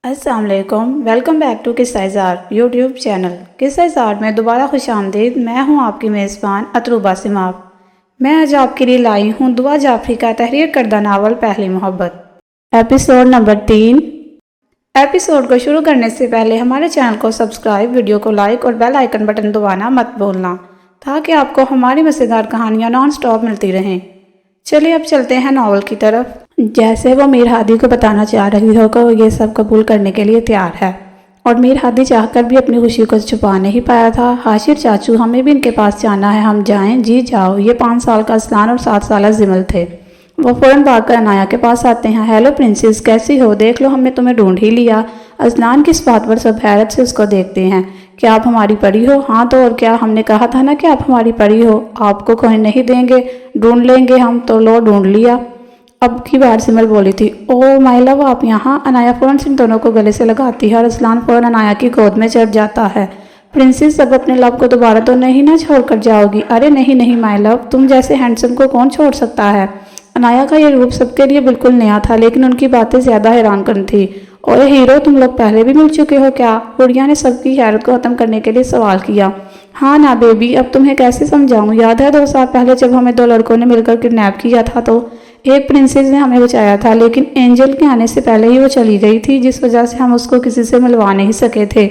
अस्सलाम वालेकुम। Welcome back to Qissa-e-Zaar YouTube channel. Qissa-e-Zaar में दोबारा खुशामदीद। मैं हूं आपकी मेज़बान अतरूबा सिमाब। मैं आज आपके लिए लाई हूं दुआ जाफरी का तहरीर करदा नावल पहली मोहब्बत, एपिसोड नंबर 3। एपिसोड को शुरू करने से पहले हमारे चैनल को सब्सक्राइब, वीडियो को लाइक और बेल आइकन बटन दबाना मत भूलना ताकि आपको हमारी मज़ेदार कहानियाँ नॉन स्टॉप मिलती रहें। चलिए अब चलते हैं नावल की तरफ। जैसे वो मीर हादी को बताना चाह रही हो कि वो ये सब कबूल करने के लिए तैयार है और मीर हादी चाहकर भी अपनी खुशी को छुपा नहीं पाया था। हाशिर चाचू, हमें भी इनके पास जाना है, हम जाएं? जी जाओ। ये 5 साल का असलान और 7 साल जिमल थे। वो फ़ौरन भागकर अनाया के पास आते हैं। हेलो प्रिंसेस, कैसी हो? देख लो, हमने तुम्हें ढूंढ ही लिया। असलान किस बात पर? सब हैरत से उसको देखते हैं। क्या आप हमारी परी हो? हाँ तो और क्या, हमने कहा था ना कि आप हमारी परी हो। आपको कोई नहीं देंगे, ढूंढ लेंगे हम। तो लो, ढूंढ लिया। अब की बार सिमर बोली थी। ओह माय लव, आप यहाँ? अनाया फ़ौरन से इन दोनों को गले से लगाती है और असलान फ़ौरन अनाया की गोद में चढ़ जाता है। प्रिंसेस, अब अपने लव को दोबारा तो नहीं ना छोड़ कर जाओगी? अरे नहीं नहीं माय लव, तुम जैसे हैंडसम को कौन छोड़ सकता है? अनाया का ये रूप सबके लिए बिल्कुल नया था, लेकिन उनकी बातें ज़्यादा हैरानकुन थी। ओए हीरो, तुम लोग पहले भी मिल चुके हो क्या? गुड़िया ने सबकी हैरत को ख़त्म करने के लिए सवाल किया। हाँ ना बेबी, अब तुम्हें कैसे समझाऊं? याद है 2 साल पहले जब हमें 2 लड़कों ने मिलकर किडनैप किया था तो एक प्रिंसेस ने हमें बचाया था, लेकिन एंजल के आने से पहले ही वो चली गई थी, जिस वजह से हम उसको किसी से मिलवा नहीं सके थे।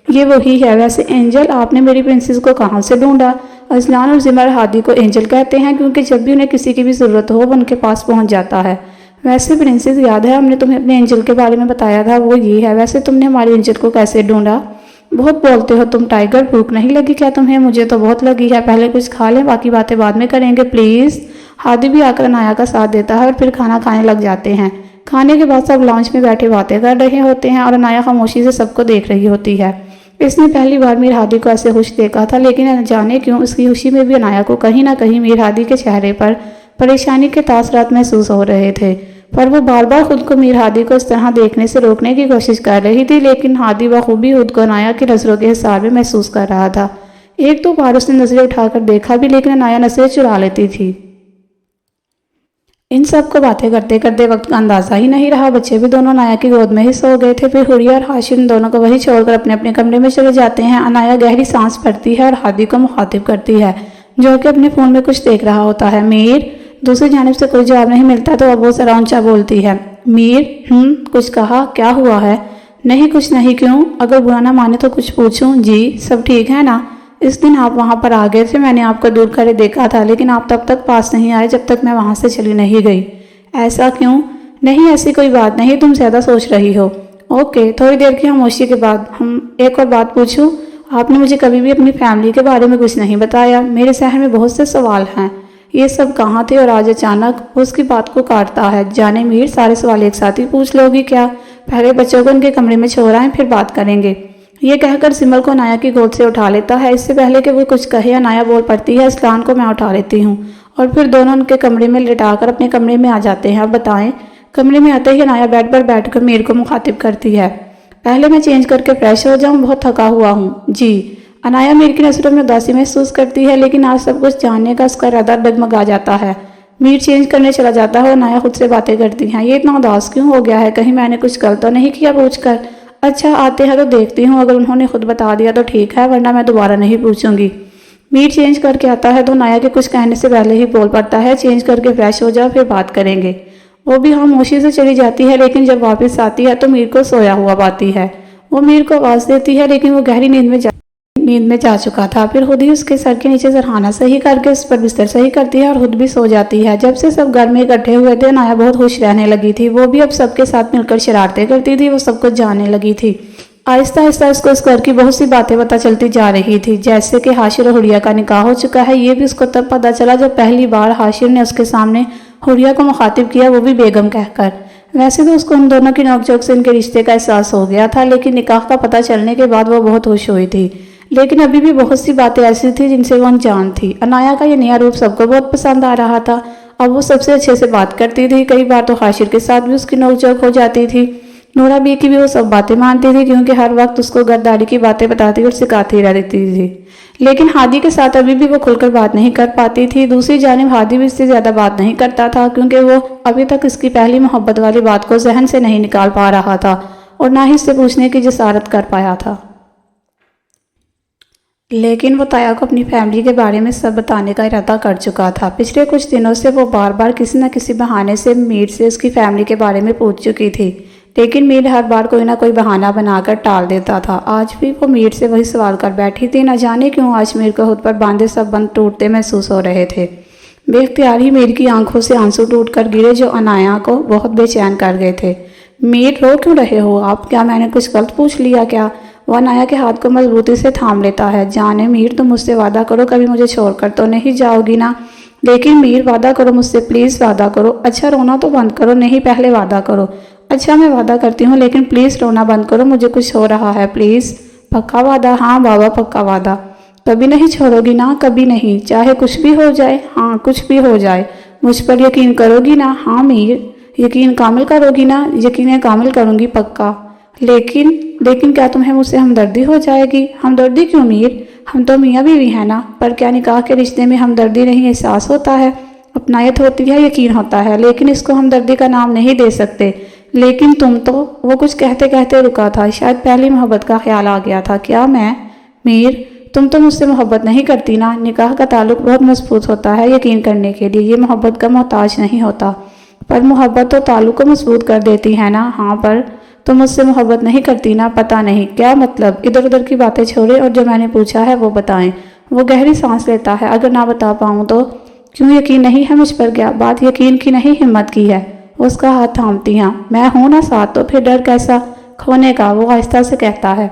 ये वही है। वैसे एंजल, आपने मेरी प्रिंसेस को कहाँ से ढूंढा? असलान और जिमर हादी को एंजल कहते हैं क्योंकि जब भी उन्हें किसी की भी ज़रूरत हो वो उनके पास पहुँच जाता है। वैसे प्रिंसेस, याद है हमने तुम्हें अपने एंजल के बारे में बताया था? वो ये है। वैसे तुमने हमारी एंजल को कैसे ढूंढा? बहुत बोलते हो तुम टाइगर। भूख नहीं लगी क्या तुम्हें? मुझे तो बहुत लगी है। पहले कुछ खा लें, बाकी बातें बाद में करेंगे प्लीज़। हादी भी आकर अनाया का साथ देता है और फिर खाना खाने लग जाते हैं। खाने के बाद सब लॉन्च में बैठे बातें कर रहे होते हैं और अनाया खामोशी से सबको देख रही होती है। इसने पहली बार मीर हादी को ऐसे खुश देखा था, लेकिन न जाने क्यों उसकी खुशी में भी अनाया को कहीं ना कहीं मीर हादी के चेहरे पर परेशानी के तासरात महसूस हो रहे थे। पर वो बार बार खुद को मीर हादी को इस तरह देखने से रोकने की कोशिश कर रही थी, लेकिन हादी बखूबी खुद को अनाया की नज़रों के हिसाब में महसूस कर रहा था। एक दो बार उसने नज़रें उठाकर देखा भी, लेकिन अनाया नज़रें चुरा लेती थी। इन सब को बातें करते करते वक्त का अंदाजा ही नहीं रहा। बच्चे भी दोनों अनाया की गोद में ही सो गए थे। फिर हुरिया और हाशिर दोनों को वही छोड़कर अपने अपने कमरे में चले जाते हैं। अनाया गहरी सांस भरती है और हादी को मुखातिब करती है, जो कि अपने फ़ोन में कुछ देख रहा होता है। मीर। दूसरी जानिब से कोई जवाब नहीं मिलता तो अब वो जरा ऊंचा बोलती है। मीर, कुछ कहा? क्या हुआ है? नहीं कुछ नहीं। क्यों? अगर बुरा ना माने तो कुछ पूछूं? जी, सब ठीक है ना? इस दिन आप वहाँ पर आ गए थे, मैंने आपको दूर खड़े देखा था, लेकिन आप तब तक पास नहीं आए जब तक मैं वहाँ से चली नहीं गई। ऐसा क्यों? नहीं ऐसी कोई बात नहीं, तुम ज़्यादा सोच रही हो। ओके। थोड़ी देर की खामोशी के बाद हम एक और बात पूछूं? आपने मुझे कभी भी अपनी फैमिली के बारे में कुछ नहीं बताया। मेरे जहन में बहुत से सवाल हैं। ये सब कहाँ थे और आज अचानक? उसकी बात को काटता है। जाने मीर, सारे सवाल एक साथ ही पूछ लोगी क्या? पहले बच्चों को उनके कमरे में छोड़ आएं, फिर बात करेंगे। ये कहकर सिमर को अनाया की गोद से उठा लेता है। इससे पहले कि वो कुछ कहे अनाया बोल पड़ती है। असलान को मैं उठा लेती हूँ और फिर दोनों उनके कमरे में लिटाकर अपने कमरे में आ जाते हैं। अब बताएं। कमरे में आते ही अनाया बेड पर बैठकर मीर को मुखातिब करती है। पहले मैं चेंज करके फ्रेश हो जाऊँ, बहुत थका हुआ हूँ। जी। अनाया मीर की नज़रों में उदासी महसूस करती है, लेकिन आज सब कुछ जानने का उसका इरादा डगमगा जाता है। मीर चेंज करने चला जाता है और अनाया खुद से बातें करती हैं। ये इतना उदास क्यों हो गया है? कहीं मैंने कुछ गलत तो नहीं किया पूछकर? अच्छा, आते हैं तो देखती हूँ, अगर उन्होंने खुद बता दिया तो ठीक है, वरना मैं दोबारा नहीं पूछूंगी। मीर चेंज करके आता है तो अनाया के कुछ कहने से पहले ही बोल पड़ता है। चेंज करके फ्रेश हो जाओ, फिर बात करेंगे। वो भी खामोशी से चली जाती है, लेकिन जब वापस आती है तो मीर को सोया हुआ पाती है। वो मीर को आवाज़ देती है, लेकिन वो गहरी नींद में जा चुका था। फिर खुद ही उसके सर के नीचे सरहाना सही करके उस पर बिस्तर सही करती है और खुद भी सो जाती है। जब से सब घर में इकट्ठे हुए थे, अनाया बहुत खुश रहने लगी थी। वो भी अब सबके साथ मिलकर शरारतें करती थी, वो सब कुछ जानने लगी थी। आहिस्ता आहिस्ता उसको इस घर की बहुत सी बातें पता चलती जा रही थी, जैसे कि हाशिर और हुरिया का निकाह हो चुका है। ये भी उसको तब पता चला जब पहली बार हाशिर ने उसके सामने हुरिया को मुखातिब किया, वो भी बेगम कहकर। वैसे तो उसको उन दोनों की नोकझोंक से उनके रिश्ते का एहसास हो गया था, लेकिन निकाह का पता चलने के बाद वो बहुत खुश हुई थी। लेकिन अभी भी बहुत सी बातें ऐसी थी जिनसे वो अनजान थी। अनाया का ये नया रूप सबको बहुत पसंद आ रहा था। अब वो सबसे अच्छे से बात करती थी। कई बार तो हाशिर के साथ भी उसकी नोकझोंक हो जाती थी। नूरा बी की भी वो सब बातें मानती थी, क्योंकि हर वक्त उसको गर्दारी की बातें बताती और सिखाती रहती थी। लेकिन हादी के साथ अभी भी वो खुलकर बात नहीं कर पाती थी। दूसरी जानिब हादी भी इससे ज़्यादा बात नहीं करता था, क्योंकि वो अभी तक इसकी पहली मोहब्बत वाली बात को जहन से नहीं निकाल पा रहा था। और ना ही उससे पूछने की जसारत कर पाया था। लेकिन वो ताया को अपनी फैमिली के बारे में सब बताने का इरादा कर चुका था। पिछले कुछ दिनों से वो बार बार किसी न किसी बहाने से मीर से उसकी फैमिली के बारे में पूछ चुकी थी, लेकिन मीर हर बार कोई ना कोई बहाना बनाकर टाल देता था। आज भी वो मीर से वही सवाल कर बैठी थी। न जाने क्यों आज मीर को खुद पर बांधे सब बंद टूटते महसूस हो रहे थे। बेख्तियार ही मीर की आंखों से आंसू टूट कर गिरे, जो अनाया को बहुत बेचैन कर गए थे। मीर, रो क्यों रहे हो आप? क्या मैंने कुछ गलत पूछ लिया क्या? वह अनाया के हाथ को मजबूती से थाम लेता है। जाने मीर, तुम मुझसे वादा करो, कभी मुझे छोड़कर तो नहीं जाओगी ना? लेकिन मीर, वादा करो मुझसे, प्लीज़ वादा करो। अच्छा, रोना तो बंद करो। नहीं, पहले वादा करो। अच्छा, मैं वादा करती हूँ, लेकिन प्लीज़ रोना बंद करो, मुझे कुछ हो रहा है, प्लीज़। पक्का वादा? हाँ बाबा, पक्का वादा। कभी नहीं छोड़ोगी ना? कभी नहीं, चाहे कुछ भी हो जाए? हाँ, कुछ भी हो जाए। मुझ पर यकीन करोगी ना? हाँ मीर, यकीन कामिल करोगी ना? यकीन कामिल करूँगी, पक्का। लेकिन क्या तुम्हें मुझसे हमदर्दी हो जाएगी? हमदर्दी क्यों मीर? हम तो मियाँ बीवी हैं ना। पर क्या निकाह के रिश्ते में हमदर्दी नहीं एहसास होता है? अपनायत होती है, यकीन होता है, लेकिन इसको हमदर्दी का नाम नहीं दे सकते। लेकिन तुम तो, वो कुछ कहते कहते रुका था। शायद पहली मोहब्बत का ख्याल आ गया था। क्या मैं? मीर, तुम तो मुझसे मोहब्बत नहीं करती ना? निकाह का ताल्लुक बहुत मजबूत होता है यकीन करने के लिए, ये मोहब्बत का मोहताज नहीं होता। पर मोहब्बत तो ताल्लुक को मजबूत कर देती है ना? हाँ, पर तुम मुझसे मोहब्बत नहीं करती ना? पता नहीं। क्या मतलब? इधर उधर की बातें छोड़े और जो मैंने पूछा है वो बताएं। वो गहरी सांस लेता है। अगर ना बता पाऊँ तो? क्यों यकीन नहीं है मुझ पर? क्या बात यकीन की नहीं, हिम्मत की है? उसका हाथ थामती हैं। मैं हूं ना साथ, तो फिर डर कैसा खोने का? वो आहिस्ता से कहता है।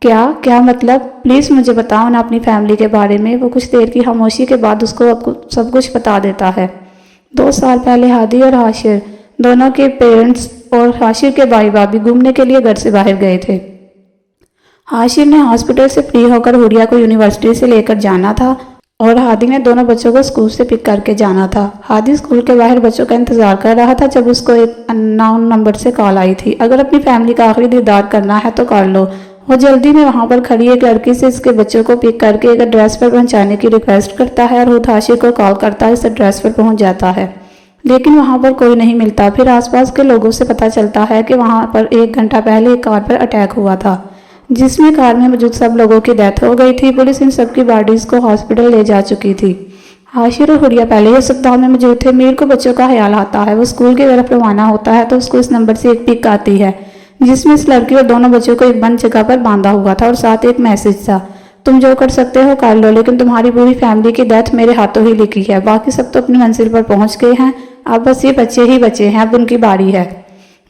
क्या मतलब? प्लीज़ मुझे बताओ ना अपनी फैमिली के बारे में। वो कुछ देर की खामोशी के बाद उसको सब कुछ बता देता है। 2 साल पहले हादी और हाशिर दोनों के पेरेंट्स और हाशिर के भाई भाभी घूमने के लिए घर से बाहर गए थे। हाशिर ने हॉस्पिटल से फ्री होकर हुरिया को यूनिवर्सिटी से लेकर जाना था और हादी ने दोनों बच्चों को स्कूल से पिक करके जाना था। हादी स्कूल के बाहर बच्चों का इंतजार कर रहा था जब उसको एक अननोन नंबर से कॉल आई थी। अगर अपनी फैमिली का आखिरी दीदार करना है तो कर लो। वो जल्दी में वहां पर खड़ी एक लड़की से इसके बच्चों को पिक करके एक एड्रेस पर पहुंचाने की रिक्वेस्ट करता है और खुद हाशिर को कॉल करता है। इस एड्रेस पर पहुंच जाता है, लेकिन वहां पर कोई नहीं मिलता। फिर आसपास के लोगों से पता चलता है कि वहां पर 1 घंटा पहले एक कार पर अटैक हुआ था, जिसमें कार में मौजूद सब लोगों की डेथ हो गई थी। पुलिस इन सबकी बॉडीज को हॉस्पिटल ले जा चुकी थी। हाशिर और हुरिया पहले ही अस्पताल में मौजूद थे। मीर को बच्चों का ख्याल आता है। वो स्कूल की तरफ रवाना होता है तो उसको इस नंबर से एक पिक आती है, जिसमें इस लड़की और दोनों बच्चों को एक बंद जगह पर बांधा हुआ था और साथ एक मैसेज था। तुम जो कर सकते हो कर लो, लेकिन तुम्हारी पूरी फैमिली की डेथ मेरे हाथों ही लिखी है। बाकी सब तो अपनी मंजिल पर पहुंच गए हैं, अब बस ये बच्चे ही बचे हैं, अब उनकी बारी है।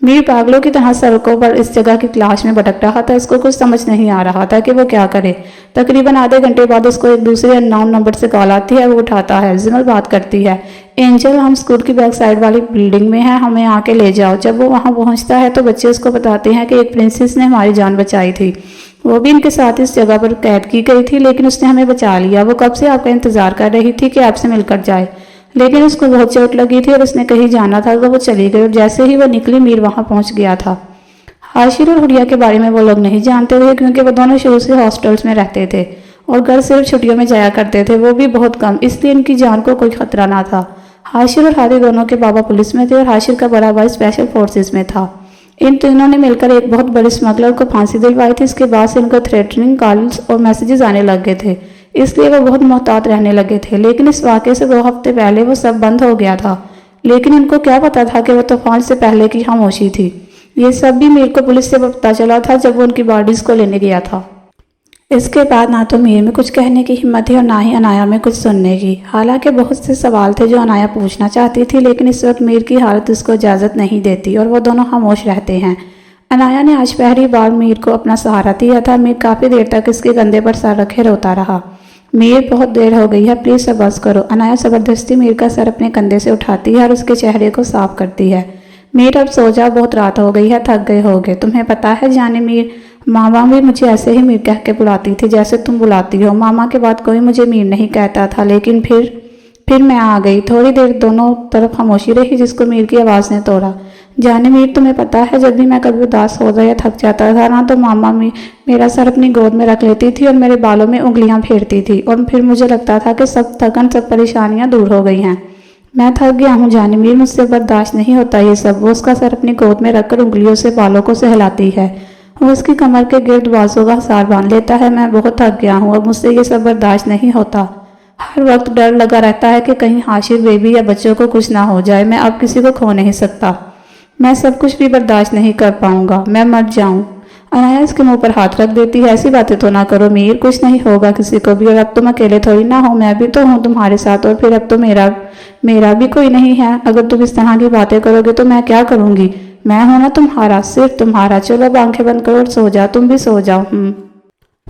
मीर पागलों की तरह सड़कों पर इस जगह की तलाश में भटक रहा था। इसको कुछ समझ नहीं आ रहा था कि वो क्या करे। तकरीबन आधे घंटे बाद उसको एक दूसरे अननोन नंबर से कॉल आती है। वो उठाता है। जिमल बात करती है। एंजल, हम स्कूल की बैक साइड वाली बिल्डिंग में हैं, हमें आके ले जाओ। जब वो वहां पहुंचता है तो बच्चे उसको बताते हैं कि एक प्रिंसेस ने हमारी जान बचाई थी। वो भी इनके साथ इस जगह पर कैद की गई थी, लेकिन उसने हमें बचा लिया। वो कब से आपका इंतजार कर रही थी कि आपसे मिलकर जाए, लेकिन उसको बहुत चोट लगी थी और उसने कहीं जाना था तो वो चली गई। और जैसे ही वो निकली मीर वहां पहुंच गया था। हाशिर और हुरिया के बारे में वो लोग नहीं जानते थे, क्योंकि वो दोनों शुरू से हॉस्टल्स में रहते थे और घर सिर्फ छुट्टियों में जाया करते थे, वो भी बहुत कम, इसलिए इनकी जान को कोई खतरा ना था। हाशिर और हादी दोनों के बाबा पुलिस में थे और हाशिर का बड़ा भाई स्पेशल फोर्सेस में था। इन तीनों ने मिलकर एक बहुत बड़े स्मगलर को फांसी दिलवाई थी। इसके बाद से इनको थ्रेटनिंग कॉल्स और मैसेजेस आने लग गए थे, इसलिए वो बहुत मोहतात रहने लगे थे। लेकिन इस वाक़े से 2 हफ्ते पहले वो सब बंद हो गया था। लेकिन इनको क्या पता था कि वो तूफान से पहले की खामोशी थी। ये सब भी मीर को पुलिस से पता चला था जब वो उनकी बॉडीज को लेने गया था। इसके बाद ना तो मीर में कुछ कहने की हिम्मत थी और ना ही अनाया में कुछ सुनने की। हालांकि बहुत से सवाल थे जो अनाया पूछना चाहती थी, लेकिन इस वक्त मीर की हालत उसको इजाज़त नहीं देती और वो दोनों खामोश रहते हैं। अनाया ने आज पहली बार मीर को अपना सहारा दिया था। मीर काफ़ी देर तक इसके कंधे पर सर रखे रोता रहा। मीर, बहुत देर हो गई है, प्लीज़ सब बस करो। अनाया ज़बरदस्ती मीर का सर अपने कंधे से उठाती है और उसके चेहरे को साफ करती है। मीर, अब सो जा, बहुत रात हो गई है, थक गए होगे। तुम्हें पता है जाने मीर, मामा भी मुझे ऐसे ही मीर कह के बुलाती थी जैसे तुम बुलाती हो। मामा के बाद कोई मुझे मीर नहीं कहता था, लेकिन फिर मैं आ गई। थोड़ी देर दोनों तरफ खामोशी रही, जिसको मीर की आवाज़ ने तोड़ा। जाने मीर, तुम्हें पता है जब भी मैं कभी उदास हो जाए या थक जाता था ना, तो मामा मेरा सर अपनी गोद में रख लेती थी और मेरे बालों में उंगलियां फेरती थी और फिर मुझे लगता था कि सब थकन, सब परेशानियां दूर हो गई हैं। मैं थक गया हूँ जाने, मीर मुझसे बर्दाश्त नहीं होता ये सब। वो उसका सर अपनी गोद में रखकर उंगलियों से बालों को सहलाती है। वो उसकी कमर के गिर्द बाजों का हार बांध लेता है। मैं बहुत थक गया हूँ, अब मुझसे ये सब बर्दाश्त नहीं होता। हर वक्त डर लगा रहता है कि कहीं हाशिर बेबी या बच्चों को कुछ ना हो जाए। मैं अब किसी को खो नहीं सकता। मैं सब कुछ भी बर्दाश्त नहीं कर पाऊंगा, मैं मर जाऊं। अनाया उसके मुंह पर हाथ रख देती है। ऐसी बातें तो ना करो मीर, कुछ नहीं होगा किसी को भी। और अब तुम अकेले थोड़ी ना हो, मैं भी तो हूँ तुम्हारे साथ। और फिर अब तो मेरा भी कोई नहीं है। अगर तुम इस तरह की बातें करोगे तो मैं क्या करूंगी? मैं हूं ना तुम्हारा, सिर्फ तुम्हारा। चलो अब आंखें बंद करो और सो जाओ, तुम भी सो जाओ।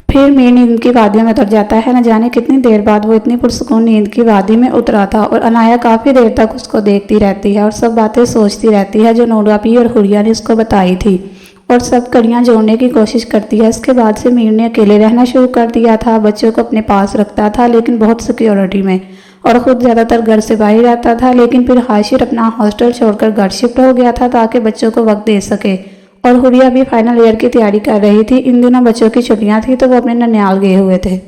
फिर मीर नींद की वादियों में उतर जाता है। न जाने कितनी देर बाद वो इतनी पुरसुकून नींद की वादी में उतरा था। और अनाया काफ़ी देर तक उसको देखती रहती है और सब बातें सोचती रहती है जो नूराबी और हुरिया ने उसको बताई थी, और सब कड़ियाँ जोड़ने की कोशिश करती है। इसके बाद से मीर ने अकेले रहना शुरू कर दिया था। बच्चों को अपने पास रखता था लेकिन बहुत सिक्योरिटी में, और ख़ुद ज़्यादातर घर से बाहर रहता था। लेकिन फिर हाशिर अपना हॉस्टल छोड़कर घर शिफ्ट हो गया था ताकि बच्चों को वक्त दे सके। और हुरिया भी फाइनल ईयर की तैयारी कर रही थी। इन दिनों बच्चों की छुट्टियां थी तो वो अपने ननियाल गए हुए थे।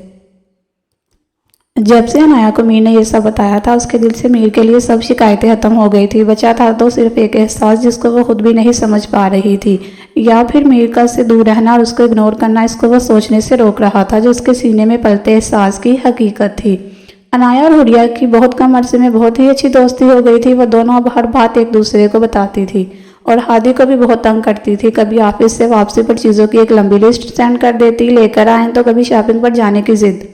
जब से अनाया को मीर ने यह सब बताया था उसके दिल से मीर के लिए सब शिकायतें खत्म हो गई थी। बचा था तो सिर्फ एक एहसास जिसको वो खुद भी नहीं समझ पा रही थी, या फिर मीर का से दूर रहना और उसको इग्नोर करना इसको वो सोचने से रोक रहा था, जो उसके सीने में पलते एहसास की हकीकत थी। अनाया और हुरिया की बहुत कम अरसे में बहुत ही अच्छी दोस्ती हो गई थी। वह दोनों अब हर बात एक दूसरे को बताती थी और हादी को भी बहुत तंग करती थी। कभी ऑफिस से वापसी पर चीज़ों की एक लंबी लिस्ट सेंड कर देती, लेकर आए, तो कभी शॉपिंग पर जाने की जिद।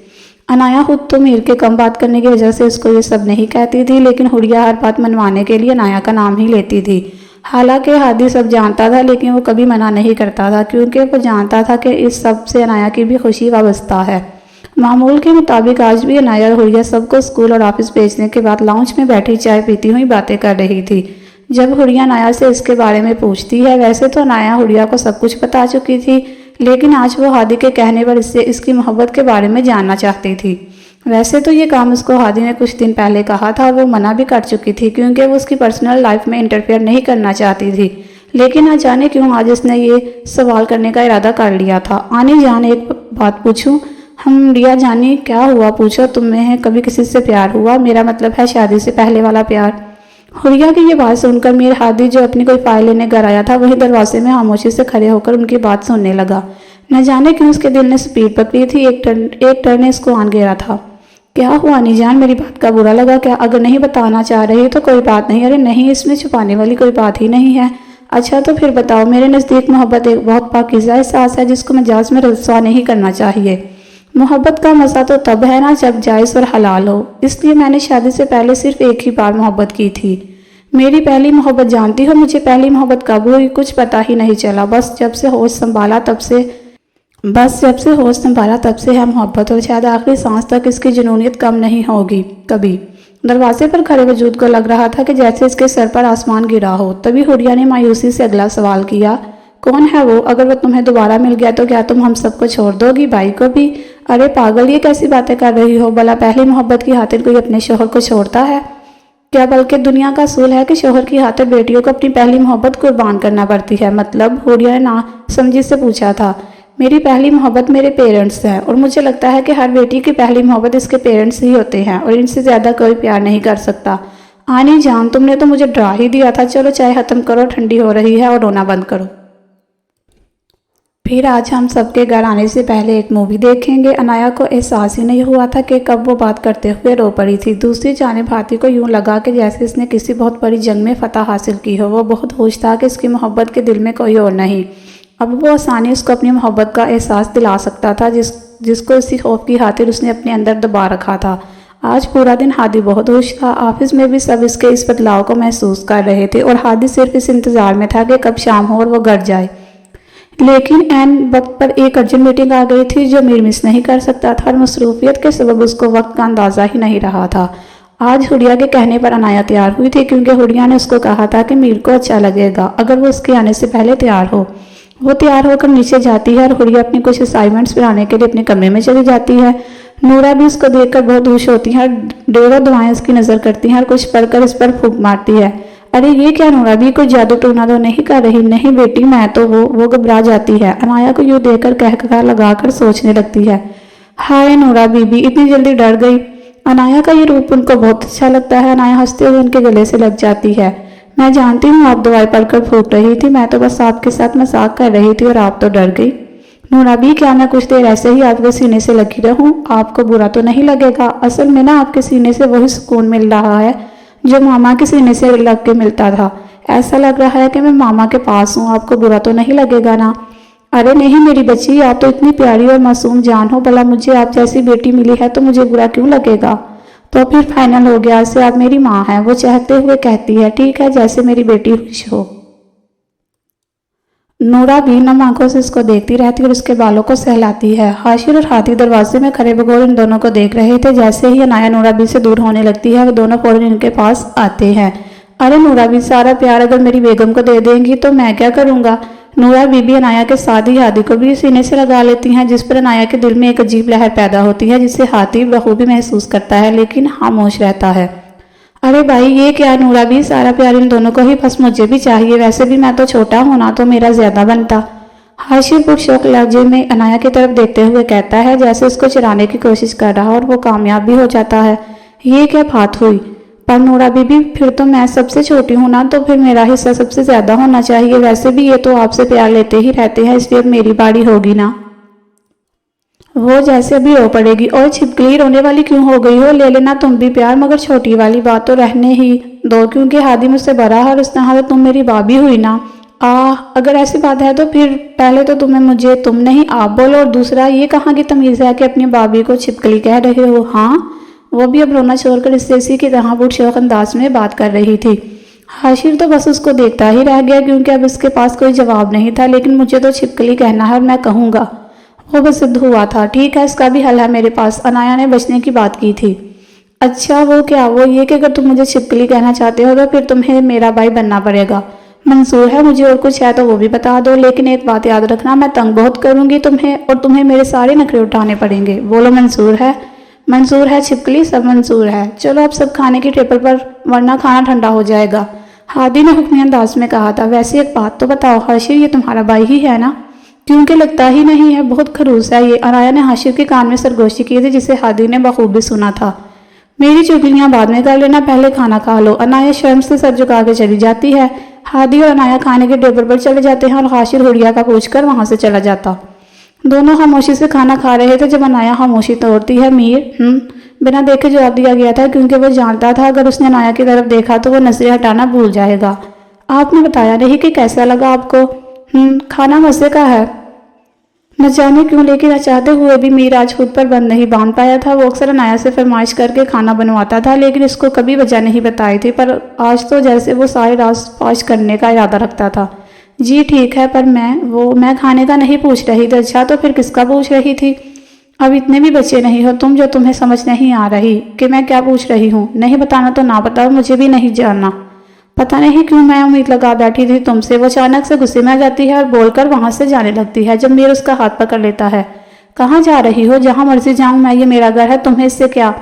अनाया खुद तो मीर के कम बात करने की वजह से इसको ये सब नहीं कहती थी, लेकिन हुरिया हर बात मनवाने के लिए अनाया का नाम ही लेती थी। हालांकि हादी सब जानता था लेकिन वो कभी मना नहीं करता था, क्योंकि वो जानता था कि इस सब से अनाया की भी खुशी वाबस्ता है। मामूल के मुताबिक आज भी अनाया और हुरिया सबको स्कूल और ऑफिस भेजने के बाद लाउंज में बैठी चाय पीती हुई बातें कर रही थी। जब हुरिया अनाया से इसके बारे में पूछती है, वैसे तो अनाया हुरिया को सब कुछ बता चुकी थी, लेकिन आज वो हादी के कहने पर इससे इसकी मोहब्बत के बारे में जानना चाहती थी। वैसे तो ये काम उसको हादी ने कुछ दिन पहले कहा था और वो मना भी कर चुकी थी, क्योंकि वो उसकी पर्सनल लाइफ में इंटरफेयर नहीं करना चाहती थी। लेकिन न जाने क्यों आज इसने ये सवाल करने का इरादा कर लिया था। आनी जान, एक बात पूछूं? हम रिया जानी, क्या हुआ? पूछो, तुम्हें कभी किसी से प्यार हुआ? मेरा मतलब है शादी से पहले वाला प्यार। हुरिया की ये बात सुनकर मीर हादी, जो अपनी कोई फाइल लेने घर आया था, वही दरवाजे में खामोशी से खड़े होकर उनकी बात सुनने लगा। न जाने क्यों उसके दिल ने स्पीड पकड़ी थी। एक टर्न ने इसको आन घेरा था। क्या हुआ नीजान, मेरी बात का बुरा लगा क्या? अगर नहीं बताना चाह रही तो कोई बात नहीं। अरे नहीं, इसमें छुपाने वाली कोई बात ही नहीं है। अच्छा तो फिर बताओ। मेरे नज़दीक मोहब्बत एक बहुत पाकीज़ा एहसास है जिसको मजाज में रस्वा नहीं करना चाहिए। मोहब्बत का मज़ा तो तब है ना जब जायज़ और हलाल हो। इसलिए मैंने शादी से पहले सिर्फ एक ही बार मोहब्बत की थी। मेरी पहली मोहब्बत, जानती हो मुझे पहली मोहब्बत कब हुई? कुछ पता ही नहीं चला। बस जब से होश संभाला तब से है मोहब्बत, और शायद आखिरी सांस तक इसकी जुनूनियत कम नहीं होगी कभी। दरवाजे पर खड़े वजूद को लग रहा था कि जैसे इसके सर पर आसमान गिरा हो। तभी हुरिया ने मायूसी से अगला सवाल किया, कौन है वो? अगर वो तुम्हें दोबारा मिल गया तो क्या तुम हम सबको छोड़ दोगी, भाई को भी? अरे पागल, ये कैसी बातें कर रही हो? भला पहली मोहब्बत की खातिर कोई अपने शोहर को छोड़ता है क्या? बल्कि दुनिया का असूल है कि शोहर की खातिर बेटियों को अपनी पहली मोहब्बत कुर्बान करना पड़ती है। मतलब? हुरिया ने ना समझी से पूछा था। मेरी पहली मोहब्बत मेरे पेरेंट्स हैं, और मुझे लगता है कि हर बेटी की पहली मोहब्बत इसके पेरेंट्स ही होते हैं, और इनसे ज़्यादा कोई प्यार नहीं कर सकता। आनी जान, तुमने तो मुझे डरा ही दिया था। चलो चाय ख़त्म करो, ठंडी हो रही है, और रोना बंद करो। फिर आज हम सबके घर आने से पहले एक मूवी देखेंगे। अनाया को एहसास ही नहीं हुआ था कि कब वो बात करते हुए रो पड़ी थी। दूसरी जानिब भारती को यूं लगा कि जैसे इसने किसी बहुत बड़ी जंग में फतह हासिल की हो। वो बहुत खुश था कि इसकी मोहब्बत के दिल में कोई और नहीं। अब वो आसानी उसको अपनी मोहब्बत का एहसास दिला सकता था जिसको इसी खौफ की खातिर उसने अपने अंदर दबा रखा था। आज पूरा दिन हादी बहुत खुश था। ऑफिस में भी सब इसके इस बदलाव को महसूस कर रहे थे, और हादी सिर्फ इस इंतज़ार में था कि कब शाम हो और वो घर जाए। लेकिन एन वक्त पर एक अर्जेंट मीटिंग आ गई थी जो मीर मिस नहीं कर सकता था, और मसरूफियत के सबब उसको वक्त का अंदाज़ा ही नहीं रहा था। आज हुरिया के कहने पर अनाया तैयार हुई थी, क्योंकि हुरिया ने उसको कहा था कि मीर को अच्छा लगेगा अगर वो उसके आने से पहले तैयार हो। वो तैयार होकर नीचे जाती है और हुरिया अपनी कुछ असाइनमेंट्स बनाने के लिए अपने कमरे में चली जाती है। नूरा भी उसको देखकर बहुत खुश होती है, ढेरों दुआएं उसकी नज़र करती हैं और कुछ पढ़कर इस पर फूंक मारती है। अरे ये क्या नूरा भी, कोई जादू टोना तो नहीं कर रही? नहीं बेटी, मैं तो वो घबरा जाती है। अनाया को यूँ देखकर कहकर लगाकर सोचने लगती है, हाय नूरा बीबी, इतनी जल्दी डर गई। अनाया का ये रूप उनको बहुत अच्छा लगता है। अनाया हंसते हुए उनके गले से लग जाती है। मैं जानती हूँ आप दवाई पढ़कर फूंक रही थी, मैं तो बस आपके साथ मजाक कर रही थी और आप तो डर गई। नूराबी, क्या मैं कुछ देर ऐसे ही आपके सीने से लगी रहूं? आपको बुरा तो नहीं लगेगा? असल में ना आपके सीने से वही सुकून मिल रहा है जो मामा के सीने से लग के मिलता था। ऐसा लग रहा है कि मैं मामा के पास हूँ। आपको बुरा तो नहीं लगेगा ना? अरे नहीं मेरी बच्ची, आप तो इतनी प्यारी और मासूम जान हो, भला मुझे आप जैसी बेटी मिली है तो मुझे बुरा क्यों लगेगा? तो फिर फाइनल हो गया, आज से आप मेरी माँ हैं। वो चहकते हुए कहती है, ठीक है, जैसे मेरी बेटी खुश हो। नूरा भी नम आंखों से उसको देखती रहती और उसके बालों को सहलाती है। हाशिर और हाथी दरवाजे में खड़े बगौर इन दोनों को देख रहे थे। जैसे ही अनाया नूरा बी से दूर होने लगती है, वो दोनों फौरन इनके पास आते हैं। अरे नूरा बी, सारा प्यार अगर मेरी बेगम को दे देंगी तो मैं क्या करूँगा? नूरा बीबी अनाया के साथ ही हादी को भी सीने से लगा लेती हैं, जिस पर अनाया के दिल में एक अजीब लहर पैदा होती है, जिसे हाथी बखूबी महसूस करता है, लेकिन खामोश रहता है। अरे भाई, ये क्या नूरा भी, सारा प्यार इन दोनों को ही, बस मुझे भी चाहिए। वैसे भी मैं तो छोटा हूं ना, तो मेरा ज्यादा बनता। हाशिर पुरशौक लहजे में अनाया की तरफ देखते हुए कहता है, जैसे उसको चुराने की कोशिश कर रहा और वो कामयाब भी हो जाता है। ये क्या बात हुई? पर नूरा बीबी, फिर तो मैं सबसे छोटी हूं ना, तो फिर मेरा हिस्सा सबसे ज्यादा होना चाहिए। वैसे भी ये तो आपसे प्यार लेते ही रहते हैं, इसलिए अब मेरी बारी होगी ना। वो जैसे अभी रो पड़ेगी। और छिपकली, रोने वाली क्यों हो गई हो? ले लेना तुम भी प्यार, मगर छोटी वाली बात तो रहने ही दो, क्योंकि हादी मुझसे बड़ा है और उस तरह तो तुम मेरी भाभी हुई ना। अगर ऐसी बात है तो फिर पहले तो तुम्हें मुझे तुम नहीं आप बोलो, और दूसरा ये कहाँ की तमीज़ है कि अपनी भाभी को छिपकली कह रहे हो? हाँ, वो भी अब रोना छोड़कर इससे इसी की तरह पुरशौक अंदाज में बात कर रही थी। हाशिर तो बस उसको देखता ही रह गया, क्योंकि अब इसके पास कोई जवाब नहीं था। लेकिन मुझे तो छिपकली कहना है और मैं कहूँगा। वो बस सिद्ध हुआ था। ठीक है, इसका भी हल है मेरे पास। अनाया ने बचने की बात की थी। अच्छा, वो क्या? वो ये कि अगर तुम मुझे छिपकली कहना चाहते हो तो फिर तुम्हें मेरा भाई बनना पड़ेगा। मंजूर है मुझे, और कुछ है तो वो भी बता दो, लेकिन एक बात याद रखना, मैं तंग बहुत करूंगी तुम्हें और तुम्हें मेरे सारे नखरे उठाने पड़ेंगे। बोलो मंजूर है? मंजूर है छिपकली, सब मंजूर है। चलो अब सब खाने की टेबल पर, वरना खाना ठंडा हो जाएगा। हादी ने हुक्मी अंदाज में कहा था। वैसे एक बात तो बताओ हाशिर, ये तुम्हारा भाई ही है ना? क्योंकि लगता ही नहीं है, बहुत खरूस है ये। अनाया ने हाशिर के कान में सरगोशी की थी, जिसे हादी ने बखूबी सुना था। मेरी चुगलियां बाद में कर लेना, पहले खाना खा लो। अनाया शर्म से सर झुका के चली जाती है। हादी और अनाया खाने के टेबल पर चले जाते हैं और हाशिर हुड़िया का पूछकर वहां से चला जाता। दोनों खामोशी से खाना खा रहे थे जब अनाया खामोशी तोड़ती है। मीर बिना देखे जवाब दिया गया था, क्योंकि वो जानता था अगर उसने अनाया की तरफ देखा तो वो नजरें हटाना भूल जाएगा। आपने बताया नहीं कि कैसा लगा आपको? खाना मजे का है। न जाने क्यों, लेकिन चाहते हुए भी मीर आज खुद पर बंद नहीं बांध पाया था। वो अक्सर अनाया से फरमाइश करके खाना बनवाता था, लेकिन इसको कभी वजह नहीं बताई थी। पर आज तो जैसे वो सारी रात फाश करने का इरादा रखता था। जी ठीक है, पर मैं खाने का नहीं पूछ रही थी। अच्छा, तो फिर किसका पूछ रही थी? अब इतने भी बच्चे नहीं हो तुम जो तुम्हें समझ नहीं आ रही कि मैं क्या पूछ रही हूँ। नहीं बताना तो ना बताओ, मुझे भी नहीं जानना। पता नहीं क्यों मैं उम्मीद लगा बैठी थी तुमसे। वो अचानक से गुस्से में आ जाती है और बोलकर वहां से जाने लगती है, जब मीर उसका हाथ पकड़ लेता है। कहाँ जा रही हो? जहां मर्जी जाऊं मैं, ये मेरा घर है, तुम्हें इससे क्या?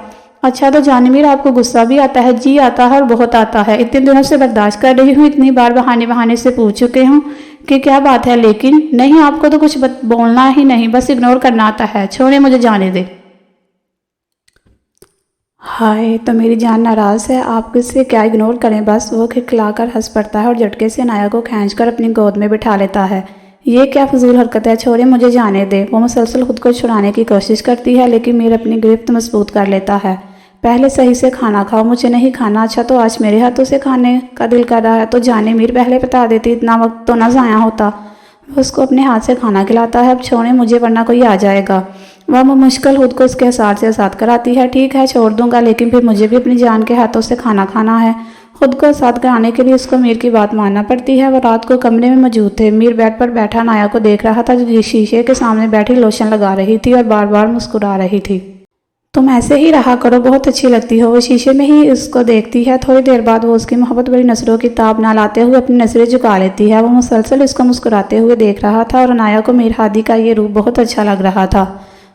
अच्छा तो जाने मीर, आपको गुस्सा भी आता है? जी आता है, और बहुत आता है। इतने दिनों से बर्दाश्त कर रही हूँ, इतनी बार बहाने बहाने से पूछ चुके हूँ कि क्या बात है, लेकिन नहीं, आपको तो कुछ बोलना ही नहीं, बस इग्नोर करना आता है। छोड़े, मुझे जाने दे। हाय, तो मेरी जान नाराज़ है। आप किससे क्या इग्नोर करें? बस वो खिलखिलाकर हंस पड़ता है और झटके से अनाया को खींचकर अपनी गोद में बिठा लेता है। ये क्या फजूल हरकत है? छोड़े, मुझे जाने दे। वो मुसलसल खुद को छुड़ाने की कोशिश करती है, लेकिन मीर अपनी गिरफ्त मजबूत कर लेता है। पहले सही से खाना खाओ, मुझे नहीं खाना। अच्छा, तो आज मेरे हाथों से खाने का दिल कर रहा है तो जाने मीर, पहले बता देती, इतना वक्त तो ना ज़ाया होता। वो उसको अपने हाथ से खाना खिलाता है। अब छोड़े मुझे, वरना कोई आ जाएगा। वह मुश्किल खुद को उसके हिसाब से आज़ाद कराती है। ठीक है, छोड़ दूंगा, लेकिन फिर मुझे भी अपनी जान के हाथों से खाना खाना है। खुद को आज़ाद कराने के लिए उसको मीर की बात मानना पड़ती है। वो रात को कमरे में मौजूद थे। मीर बेड पर बैठा नाया को देख रहा था, जो शीशे के सामने बैठी लोशन लगा रही थी और बार बार मुस्कुरा रही थी। तुम ऐसे ही रहा करो, बहुत अच्छी लगती हो। वो शीशे में ही उसको देखती है। थोड़ी देर बाद वो उसकी मोहब्बत भरी नजरों की ताब ना लाते हुए अपनी नजरें झुका लेती है। वो मुसलसल उसको मुस्कुराते हुए देख रहा था और अनाया को मीर हादी का ये रूप बहुत अच्छा लग रहा था।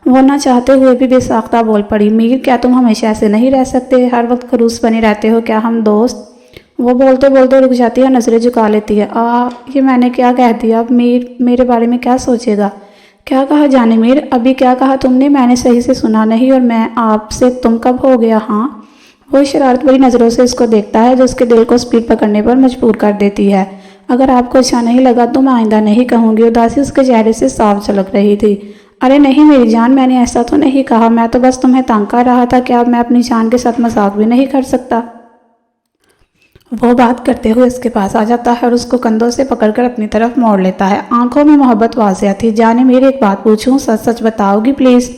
वो ना चाहते हुए भी बेसाख्ता बोल पड़ी, मीर क्या तुम हमेशा ऐसे नहीं रह सकते? हर वक्त खरूस बने रहते हो क्या? हम दोस्त? वो बोलते बोलते रुक जाती है, नजरें झुका लेती है। ये मैंने क्या कह दिया? अब मीर मेरे बारे में क्या सोचेगा? क्या कहा जानिमीर? अभी क्या कहा तुमने? मैंने सही से सुना नहीं। और मैं आपसे तुम कब हो गया? हाँ। वो शरारत भरी नज़रों से उसको देखता है जो उसके दिल को स्पीड पकड़ने पर मजबूर कर देती है। अगर आपको अच्छा नहीं लगा तो मैं आइंदा नहीं कहूँगी। उदासी उसके चेहरे से साफ झलक रही थी। अरे नहीं मेरी जान, मैंने ऐसा तो नहीं कहा। मैं तो बस तुम्हें तंग कर रहा था कि अब मैं अपनी जान के साथ मजाक भी नहीं कर सकता। वो बात करते हुए उसके पास आ जाता है और उसको कंधों से पकड़कर अपनी तरफ मोड़ लेता है। आंखों में मोहब्बत वाज़िया थी। जाने मेरी एक बात पूछूं, सच सच बताओगी प्लीज़?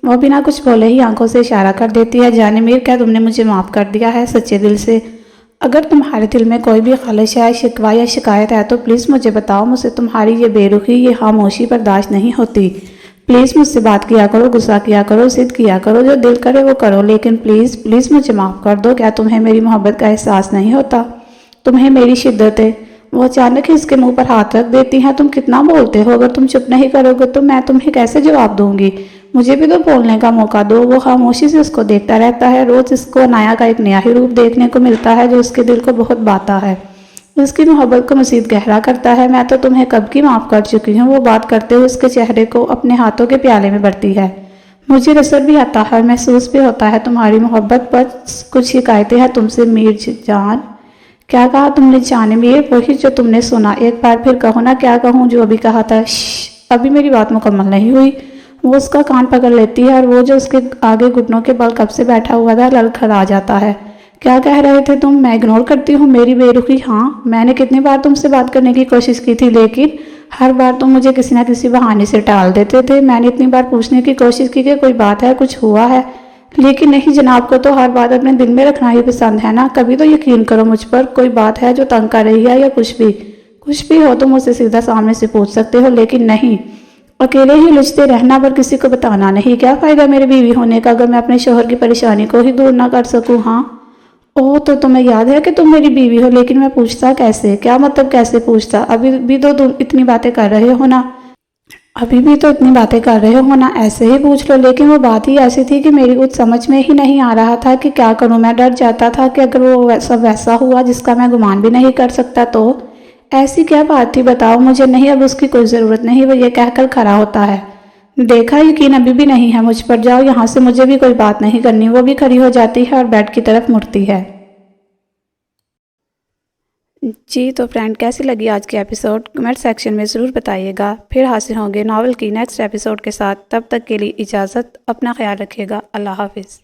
वो बिना कुछ बोले ही आंखों से इशारा कर देती है। जाने मीर, क्या तुमने मुझे माफ़ कर दिया है सच्चे दिल से? अगर तुम्हारे दिल में कोई भी ख़्वाहिश है, शिकवा या शिकायत है तो प्लीज़ मुझे बताओ। मुझसे तुम्हारी ये बेरुखी, ये खामोशी बर्दाश्त नहीं होती। प्लीज़ मुझसे बात किया करो, गुस्सा किया करो, जिद किया करो, जो दिल करे वो करो, लेकिन प्लीज़ प्लीज़ मुझे माफ़ कर दो। क्या तुम्हें मेरी मोहब्बत का एहसास नहीं होता? तुम्हें मेरी शिद्दत है। वो अचानक ही इसके मुंह पर हाथ रख देती हैं। तुम कितना बोलते हो? अगर तुम चुप नहीं करोगे तो मैं तुम्हें कैसे जवाब दूंगी? मुझे भी तो बोलने का मौका दो। वो खामोशी से उसको देखता रहता है। रोज इसको अनाया का एक नया ही रूप देखने को मिलता है जो उसके दिल को बहुत बाता है, उसकी मोहब्बत को मज़ीद गहरा करता है। मैं तो तुम्हें कब की माफ़ कर चुकी हूँ। वो बात करते हुए उसके चेहरे को अपने हाथों के प्याले में भरती है। मुझे रसद भी आता है, महसूस भी होता है तुम्हारी मोहब्बत पर। कुछ शिकायतें हैं तुमसे मीर जान। क्या कहा तुमने जाने मीर? वही जो तुमने सुना। एक बार फिर कहो ना। क्या कहूँ जो अभी कहा था? अभी मेरी बात मुकम्मल नहीं हुई। वो उसका कान पकड़ लेती है और वो जो उसके आगे घुटनों के बल कब से बैठा हुआ था लड़खड़ा जाता है। क्या कह रहे थे तुम? मैं इग्नोर करती हूँ मेरी बेरुखी? हाँ, मैंने कितनी बार तुमसे बात करने की कोशिश की थी, लेकिन हर बार तुम मुझे किसी न किसी बहाने से टाल देते थे। मैंने इतनी बार पूछने की कोशिश की कि कोई बात है, कुछ हुआ है, लेकिन नहीं, जनाब को तो हर बात अपने दिल में रखना ही पसंद है ना। कभी तो यकीन करो मुझ पर। कोई बात है जो तंग कर रही है या कुछ भी हो तो मुझसे सीधा सामने से पूछ सकते हो, लेकिन नहीं अकेले ही लुचते रहना पर किसी को बताना नहीं। क्या फ़ायदा मेरे बीवी होने का अगर मैं अपने शोहर की परेशानी को ही दूर ना कर सकूं? हाँ। ओह, तो तुम्हें याद है कि तुम मेरी बीवी हो, लेकिन मैं पूछता कैसे? क्या मतलब कैसे पूछता? अभी भी तो तुम इतनी बातें कर रहे हो ना। अभी भी तो इतनी बातें कर रहे हो ना, ऐसे ही पूछ लो। लेकिन वो बात ही ऐसी थी कि मेरी कुछ समझ में ही नहीं आ रहा था कि क्या करूं। मैं डर जाता था कि अगर वो सब वैसा हुआ जिसका मैं गुमान भी नहीं कर सकता तो। ऐसी क्या बात थी बताओ मुझे? नहीं, अब उसकी कोई ज़रूरत नहीं, वो ये कहकर खड़ा होता है। देखा, यकीन अभी भी नहीं है मुझ पर। जाओ यहाँ से, मुझे भी कोई बात नहीं करनी। वो भी खड़ी हो जाती है और बेड की तरफ मुड़ती है। जी तो फ्रेंड, कैसी लगी आज की एपिसोड? कमेंट सेक्शन में ज़रूर बताइएगा। फिर हाजिर होंगे नावल की नेक्स्ट एपिसोड के साथ। तब तक के लिए इजाज़त। अपना ख्याल रखिएगा। अल्लाह हाफिज़।